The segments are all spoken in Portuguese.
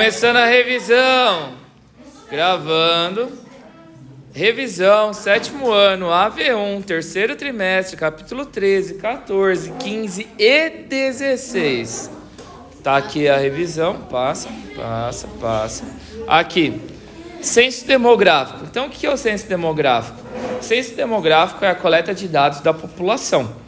Começando a revisão, gravando, revisão, 7º ano, AV1, terceiro trimestre, capítulo 13, 14, 15 e 16. Tá aqui a revisão, passa. Aqui, censo demográfico. Então, o que é o censo demográfico? O censo demográfico é a coleta de dados da população.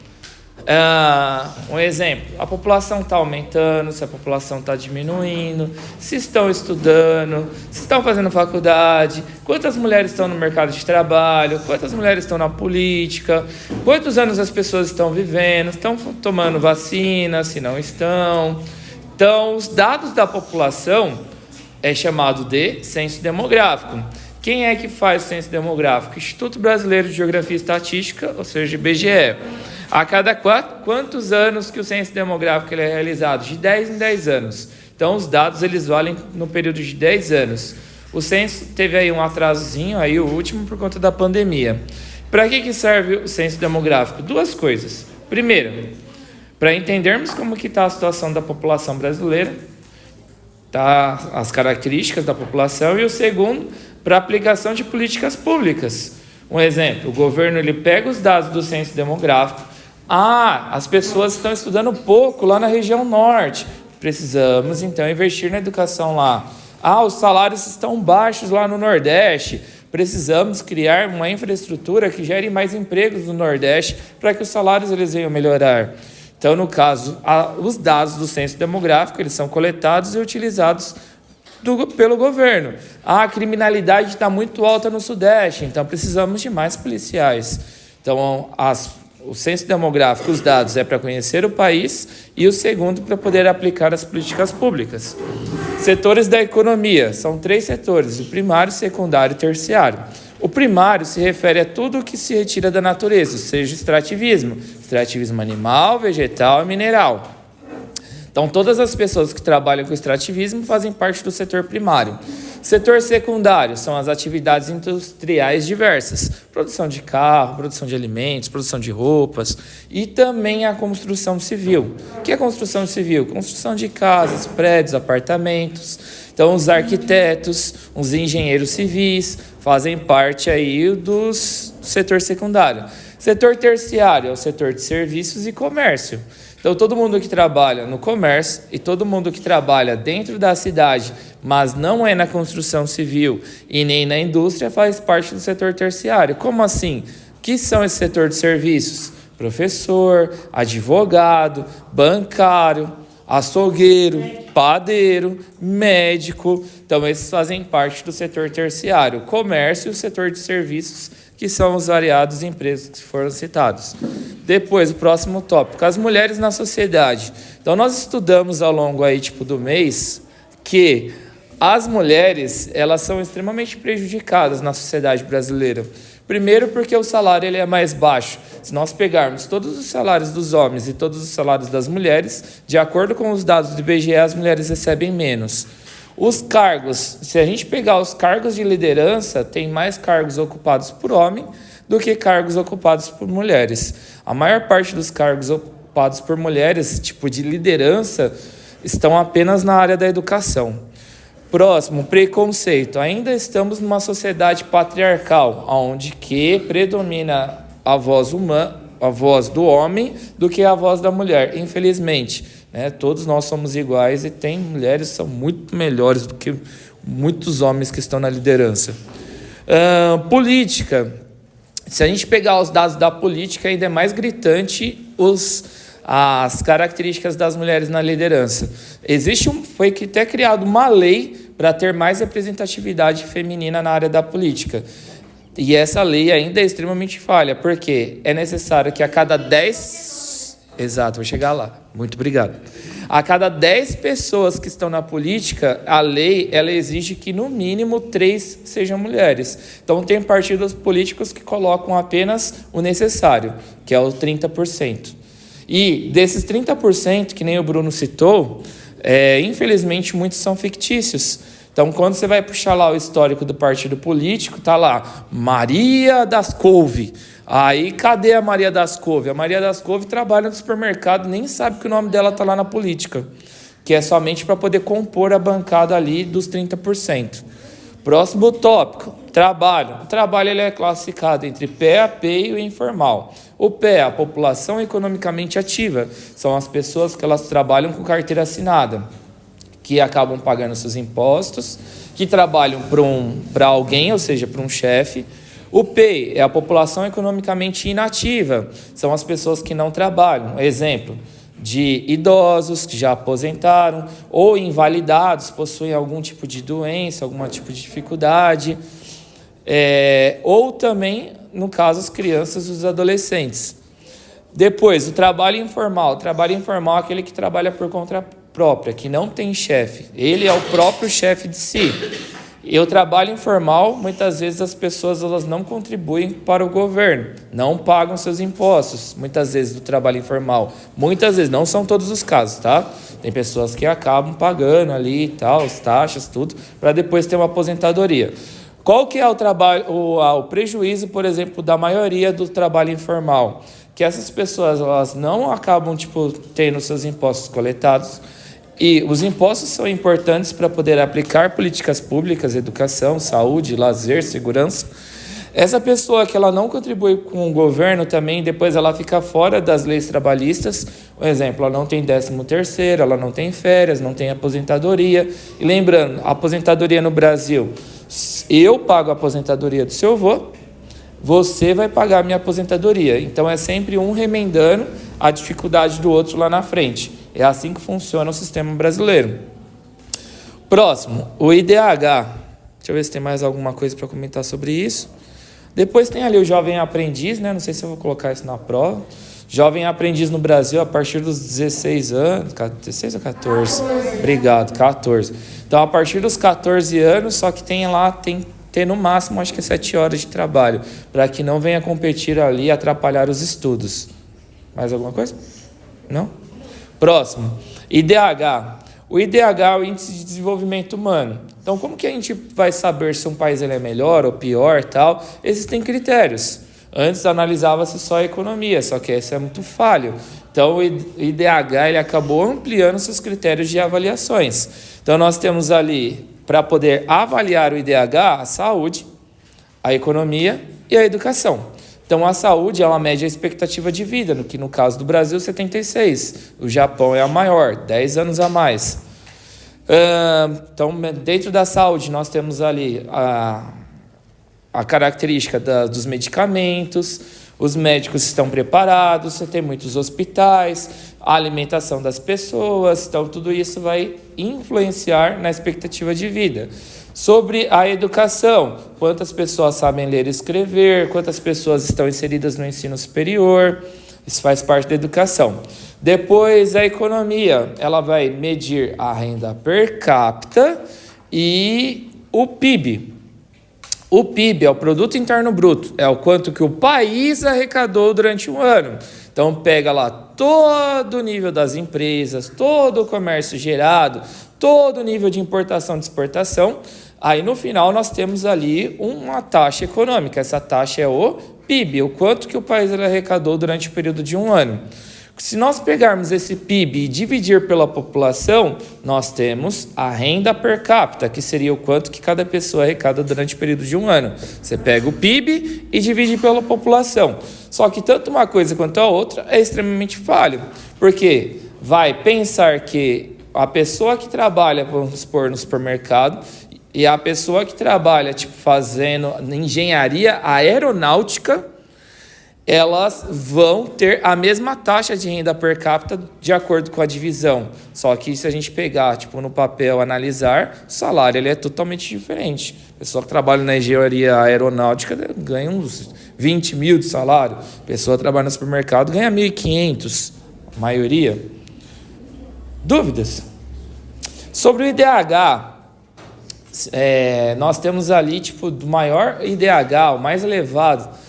Um exemplo, a população está aumentando, se a população está diminuindo, se estão estudando, se estão fazendo faculdade, quantas mulheres estão no mercado de trabalho, quantas mulheres estão na política, quantos anos as pessoas estão vivendo, estão tomando vacina, se não estão. Então, os dados da população é chamado de censo demográfico. Quem é que faz o censo demográfico? Instituto Brasileiro de Geografia e Estatística, ou seja, IBGE. A cada quantos anos que o censo demográfico ele é realizado? De 10 em 10 anos. Então, os dados eles valem no período de 10 anos. O censo teve aí um atrasozinho, aí o último por conta da pandemia. Para que serve o censo demográfico? Duas coisas. Primeiro, para entendermos como que está a situação da população brasileira, tá, as características da população, e o segundo, para aplicação de políticas públicas. Um exemplo, o governo ele pega os dados do censo demográfico. As pessoas estão estudando pouco lá na região norte. Precisamos, então, investir na educação lá. Os salários estão baixos lá no Nordeste. Precisamos criar uma infraestrutura que gere mais empregos no Nordeste para que os salários eles venham melhorar. Então, no caso, os dados do censo demográfico eles são coletados e utilizados pelo governo. A criminalidade está muito alta no Sudeste, então precisamos de mais policiais. Então, o censo demográfico, os dados é para conhecer o país e o segundo para poder aplicar as políticas públicas. Setores da economia, são 3 setores, o primário, secundário e terciário. O primário se refere a tudo o que se retira da natureza, seja extrativismo animal, vegetal e mineral. Então, todas as pessoas que trabalham com extrativismo fazem parte do setor primário. Setor secundário são as atividades industriais diversas. Produção de carro, produção de alimentos, produção de roupas e também a construção civil. O que é construção civil? Construção de casas, prédios, apartamentos. Então, os arquitetos, os engenheiros civis fazem parte aí do setor secundário. Setor terciário é o setor de serviços e comércio. Então, todo mundo que trabalha no comércio e todo mundo que trabalha dentro da cidade, mas não é na construção civil e nem na indústria, faz parte do setor terciário. Como assim? O que são esse setor de serviços? Professor, advogado, bancário, açougueiro, padeiro, médico. Então, esses fazem parte do setor terciário. Comércio e o setor de serviços, que são os variados empregos que foram citados. Depois, o próximo tópico, as mulheres na sociedade. Então, nós estudamos ao longo aí, do mês que as mulheres, elas são extremamente prejudicadas na sociedade brasileira. Primeiro, porque o salário ele é mais baixo. Se nós pegarmos todos os salários dos homens e todos os salários das mulheres, de acordo com os dados do IBGE, as mulheres recebem menos. Os cargos, se a gente pegar os cargos de liderança, tem mais cargos ocupados por homem do que cargos ocupados por mulheres. A maior parte dos cargos ocupados por mulheres, de liderança, estão apenas na área da educação. Próximo, preconceito. Ainda estamos numa sociedade patriarcal, onde que predomina a voz do homem do que a voz da mulher, infelizmente. Todos nós somos iguais e tem mulheres que são muito melhores do que muitos homens que estão na liderança. Política. Se a gente pegar os dados da política, ainda é mais gritante as características das mulheres na liderança. Foi até criado uma lei para ter mais representatividade feminina na área da política. E essa lei ainda é extremamente falha, porque é necessário que a cada 10... Exato, vou chegar lá. Muito obrigado. A cada 10 pessoas que estão na política, a lei ela exige que no mínimo 3 sejam mulheres. Então tem partidos políticos que colocam apenas o necessário, que é o 30%. E desses 30%, que nem o Bruno citou, infelizmente muitos são fictícios. Então, quando você vai puxar lá o histórico do partido político, tá lá, Maria das Couve. Aí, cadê a Maria das Couve? A Maria das Couve trabalha no supermercado, nem sabe que o nome dela tá lá na política. que é somente para poder compor a bancada ali dos 30%. Próximo tópico, trabalho. O trabalho ele é classificado entre PAP e o informal. O PE é a população economicamente ativa, são as pessoas que elas trabalham com carteira assinada, que acabam pagando seus impostos, que trabalham para alguém, ou seja, para um chefe. O P é a população economicamente inativa, são as pessoas que não trabalham. Exemplo, de idosos que já aposentaram ou invalidados, possuem algum tipo de doença, algum tipo de dificuldade, ou também, no caso, as crianças e os adolescentes. Depois, o trabalho informal. O trabalho informal é aquele que trabalha por conta própria, que não tem chefe. Ele é o próprio chefe de si. E o trabalho informal, muitas vezes as pessoas elas não contribuem para o governo, não pagam seus impostos, muitas vezes do trabalho informal. Muitas vezes, não são todos os casos, tá? Tem pessoas que acabam pagando ali e tal, as taxas, tudo, para depois ter uma aposentadoria. Qual que é o prejuízo, por exemplo, da maioria do trabalho informal? Que essas pessoas elas não acabam tendo seus impostos coletados. E os impostos são importantes para poder aplicar políticas públicas, educação, saúde, lazer, segurança. Essa pessoa que ela não contribui com o governo também, depois ela fica fora das leis trabalhistas. Por exemplo, ela não tem 13º, ela não tem férias, não tem aposentadoria. E lembrando, a aposentadoria no Brasil, eu pago a aposentadoria do seu avô, você vai pagar a minha aposentadoria. Então é sempre um remendando a dificuldade do outro lá na frente. É assim que funciona o sistema brasileiro. Próximo, o IDH. Deixa eu ver se tem mais alguma coisa para comentar sobre isso. Depois tem ali o jovem aprendiz, né? Não sei se eu vou colocar isso na prova. Jovem aprendiz no Brasil a partir dos 16 anos. 16 ou 14? Obrigado, 14. Então, a partir dos 14 anos, só que tem no máximo, acho que 7 horas de trabalho, para que não venha competir ali e atrapalhar os estudos. Mais alguma coisa? Não? Próximo, IDH. O IDH é o Índice de Desenvolvimento Humano. Então, como que a gente vai saber se um país ele é melhor ou pior e tal? Existem critérios. Antes analisava-se só a economia, só que esse é muito falho. Então, o IDH ele acabou ampliando seus critérios de avaliações. Então, nós temos ali, para poder avaliar o IDH, a saúde, a economia e a educação. Então, a saúde ela mede a expectativa de vida, que no caso do Brasil, 76. O Japão é a maior, 10 anos a mais. Então, dentro da saúde, nós temos ali a característica dos medicamentos, os médicos estão preparados, você tem muitos hospitais, a alimentação das pessoas, então tudo isso vai influenciar na expectativa de vida. Sobre a educação, quantas pessoas sabem ler e escrever, quantas pessoas estão inseridas no ensino superior, isso faz parte da educação. Depois, a economia, ela vai medir a renda per capita e o PIB. O PIB é o Produto Interno Bruto, é o quanto que o país arrecadou durante um ano. Então, pega lá todo o nível das empresas, todo o comércio gerado, todo o nível de importação e de exportação. Aí, no final, nós temos ali uma taxa econômica. Essa taxa é o PIB, o quanto que o país arrecadou durante o período de um ano. Se nós pegarmos esse PIB e dividir pela população, nós temos a renda per capita, que seria o quanto que cada pessoa arrecada durante o período de um ano. Você pega o PIB e divide pela população. Só que tanto uma coisa quanto a outra é extremamente falho, porque vai pensar que a pessoa que trabalha, vamos supor, no supermercado, e a pessoa que trabalha fazendo engenharia aeronáutica, elas vão ter a mesma taxa de renda per capita de acordo com a divisão. Só que se a gente pegar no papel, analisar, o salário ele é totalmente diferente. A pessoa que trabalha na engenharia aeronáutica ganha uns 20 mil de salário. A pessoa que trabalha no supermercado ganha 1.500, a maioria. Dúvidas? Sobre o IDH, nós temos ali, do maior IDH, o mais elevado,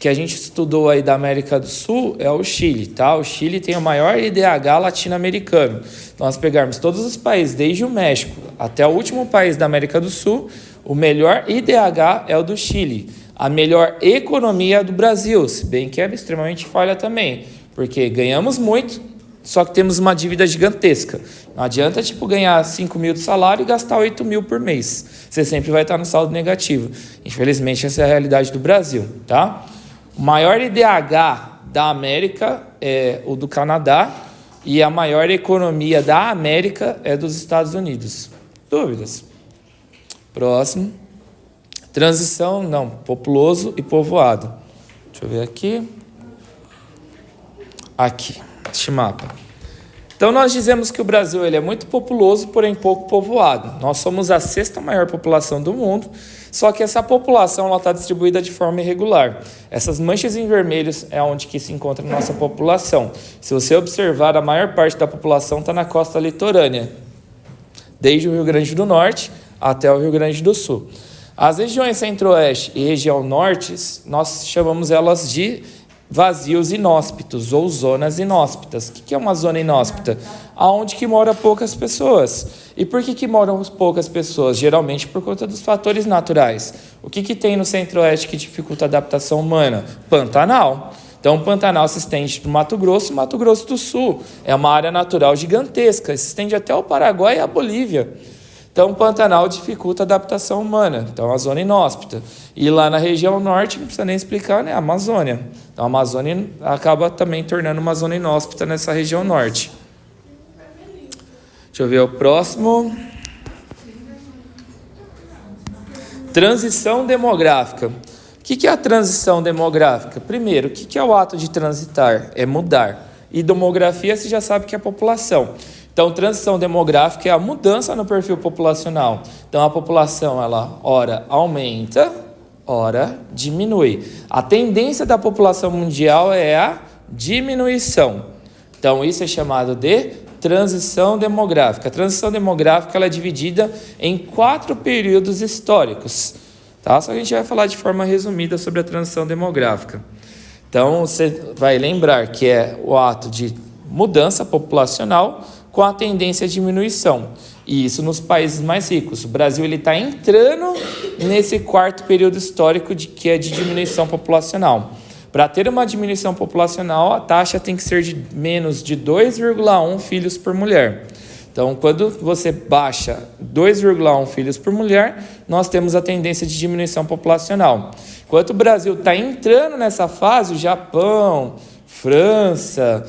que a gente estudou aí da América do Sul, é o Chile, tá? O Chile tem o maior IDH latino-americano. Então, nós pegarmos todos os países, desde o México até o último país da América do Sul, o melhor IDH é o do Chile. A melhor economia é do Brasil, se bem que é extremamente falha também, porque ganhamos muito só que temos uma dívida gigantesca. Não adianta, ganhar 5 mil de salário e gastar 8 mil por mês. Você sempre vai estar no saldo negativo. Infelizmente, essa é a realidade do Brasil, tá? O maior IDH da América é o do Canadá e a maior economia da América é dos Estados Unidos. Dúvidas? Próximo. Transição, não, populoso e povoado. Deixa eu ver aqui. Aqui, este mapa. Então, nós dizemos que o Brasil ele é muito populoso, porém pouco povoado. Nós somos a 6ª maior população do mundo, só que essa população está distribuída de forma irregular. Essas manchas em vermelho é onde que se encontra a nossa população. Se você observar, a maior parte da população está na costa litorânea, desde o Rio Grande do Norte até o Rio Grande do Sul. As regiões centro-oeste e região norte, nós chamamos elas de vazios inóspitos ou zonas inóspitas. O que é uma zona inóspita? Aonde que mora poucas pessoas. E por que moram poucas pessoas? Geralmente por conta dos fatores naturais. O que tem no centro-oeste que dificulta a adaptação humana? Pantanal. Então, o Pantanal se estende para o Mato Grosso e Mato Grosso do Sul. É uma área natural gigantesca, se estende até o Paraguai e a Bolívia. Então, o Pantanal dificulta a adaptação humana. Então, a zona inóspita. E lá na região norte, não precisa nem explicar, né? A Amazônia. Então, a Amazônia acaba também tornando uma zona inóspita nessa região norte. Deixa eu ver o próximo. Transição demográfica. O que é a transição demográfica? Primeiro, o que é o ato de transitar? É mudar. E demografia, você já sabe que é a população. Então, transição demográfica é a mudança no perfil populacional. Então, a população, ela ora aumenta, ora diminui. A tendência da população mundial é a diminuição. Então, isso é chamado de transição demográfica. A transição demográfica ela é dividida em 4 períodos históricos. Tá? Só que a gente vai falar de forma resumida sobre a transição demográfica. Então, você vai lembrar que é o ato de mudança populacional com a tendência à diminuição. E isso nos países mais ricos. O Brasil está entrando nesse 4º período histórico que é de diminuição populacional. Para ter uma diminuição populacional, a taxa tem que ser de menos de 2,1 filhos por mulher. Então, quando você baixa 2,1 filhos por mulher, nós temos a tendência de diminuição populacional. Enquanto o Brasil está entrando nessa fase, o Japão, França,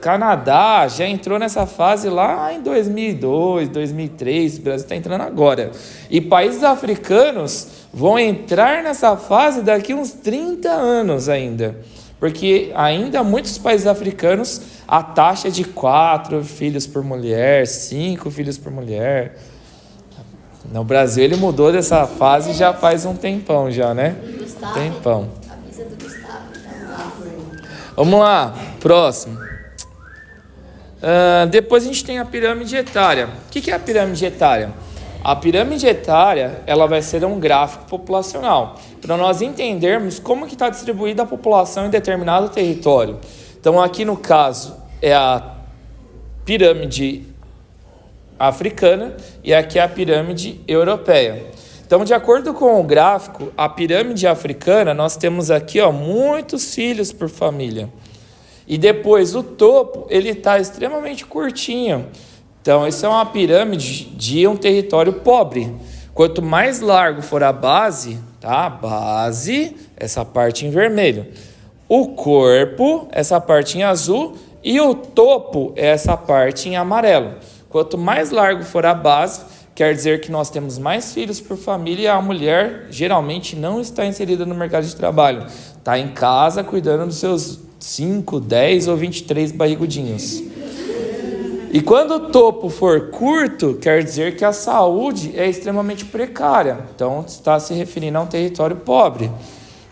Canadá já entrou nessa fase lá em 2002, 2003, o Brasil está entrando agora. E países africanos vão entrar nessa fase daqui uns 30 anos ainda. Porque ainda muitos países africanos, a taxa é de 4 filhos por mulher, 5 filhos por mulher. No Brasil ele mudou dessa fase já faz um tempão já, né? Tempão. Vamos lá, próximo. Depois a gente tem a pirâmide etária. O que é a pirâmide etária? A pirâmide etária ela vai ser um gráfico populacional, para nós entendermos como que está distribuída a população em determinado território. Então, aqui no caso, é a pirâmide africana e aqui é a pirâmide europeia. Então, de acordo com o gráfico, a pirâmide africana, nós temos aqui muitos filhos por família. E depois, o topo, ele está extremamente curtinho. Então, isso é uma pirâmide de um território pobre. Quanto mais largo for a base, tá? A base, essa parte em vermelho. O corpo, essa parte em azul. E o topo, essa parte em amarelo. Quanto mais largo for a base, quer dizer que nós temos mais filhos por família e a mulher geralmente não está inserida no mercado de trabalho. Está em casa cuidando dos seus 5, 10 ou 23 barrigudinhos. E quando o topo for curto, quer dizer que a saúde é extremamente precária. Então, está se referindo a um território pobre.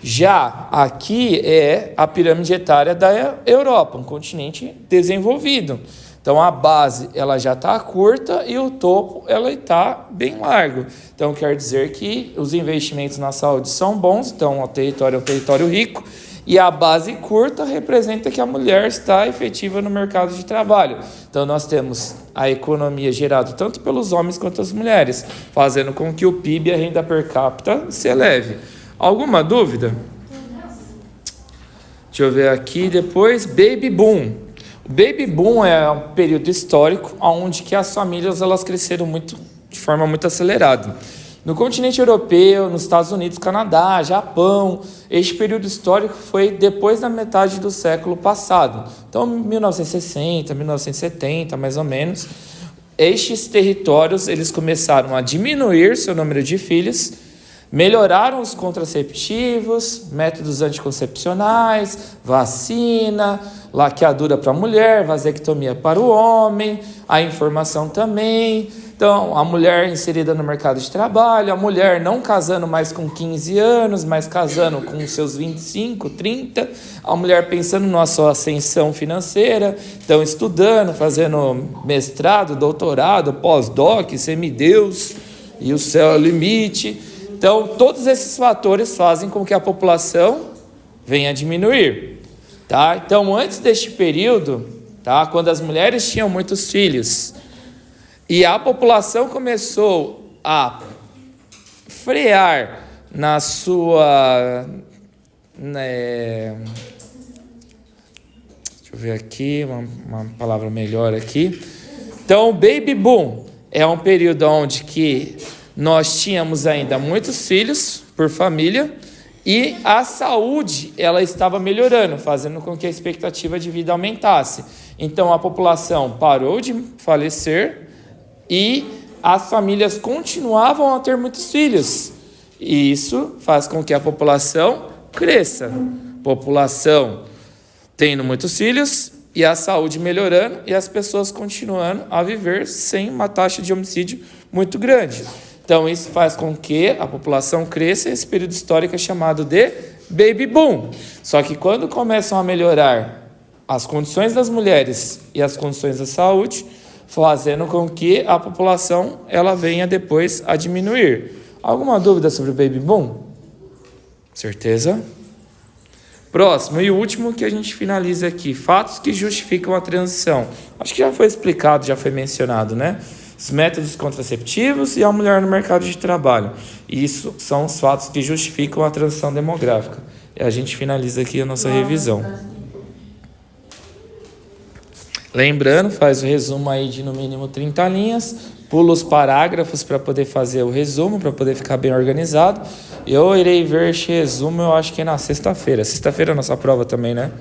Já aqui é a pirâmide etária da Europa, um continente desenvolvido. Então, a base ela já está curta e o topo ela está bem largo. Então, quer dizer que os investimentos na saúde são bons. Então, o território é um território rico. E a base curta representa que a mulher está efetiva no mercado de trabalho. Então, nós temos a economia gerada tanto pelos homens quanto as mulheres, fazendo com que o PIB e a renda per capita se eleve. Alguma dúvida? Deixa eu ver aqui depois. Baby boom. O Baby Boom é um período histórico onde que as famílias elas cresceram de forma muito acelerada. No continente europeu, nos Estados Unidos, Canadá, Japão, este período histórico foi depois da metade do século passado. Então, 1960, 1970, mais ou menos, estes territórios eles começaram a diminuir seu número de filhos, melhoraram os contraceptivos, métodos anticoncepcionais, vacina, laqueadura para a mulher, vasectomia para o homem, a informação também. Então, a mulher inserida no mercado de trabalho, a mulher não casando mais com 15 anos, mas casando com seus 25, 30, a mulher pensando na sua ascensão financeira, então estudando, fazendo mestrado, doutorado, pós-doc, semideus, e o céu é o limite. Então, todos esses fatores fazem com que a população venha a diminuir. Tá? Então, antes deste período, tá? Quando as mulheres tinham muitos filhos, e a população começou a frear na sua... deixa eu ver aqui, uma palavra melhor aqui. Então, o Baby Boom é um período onde que nós tínhamos ainda muitos filhos por família e a saúde ela estava melhorando, fazendo com que a expectativa de vida aumentasse. Então, a população parou de falecer e as famílias continuavam a ter muitos filhos. E isso faz com que a população cresça. População tendo muitos filhos e a saúde melhorando e as pessoas continuando a viver sem uma taxa de homicídio muito grande. Então, isso faz com que a população cresça. Esse período histórico é chamado de Baby Boom. Só que quando começam a melhorar as condições das mulheres e as condições da saúde, fazendo com que a população ela venha depois a diminuir. Alguma dúvida sobre o Baby Boom? Certeza? Próximo e último que a gente finaliza aqui. Fatos que justificam a transição. Acho que já foi explicado, já foi mencionado, né? Os métodos contraceptivos e a mulher no mercado de trabalho. Isso são os fatos que justificam a transição demográfica. E a gente finaliza aqui a nossa revisão. Lembrando, faz o resumo aí de no mínimo 30 linhas, pula os parágrafos para poder fazer o resumo, para poder ficar bem organizado. Eu irei ver este resumo, eu acho que é na sexta-feira. Sexta-feira é a nossa prova também, né?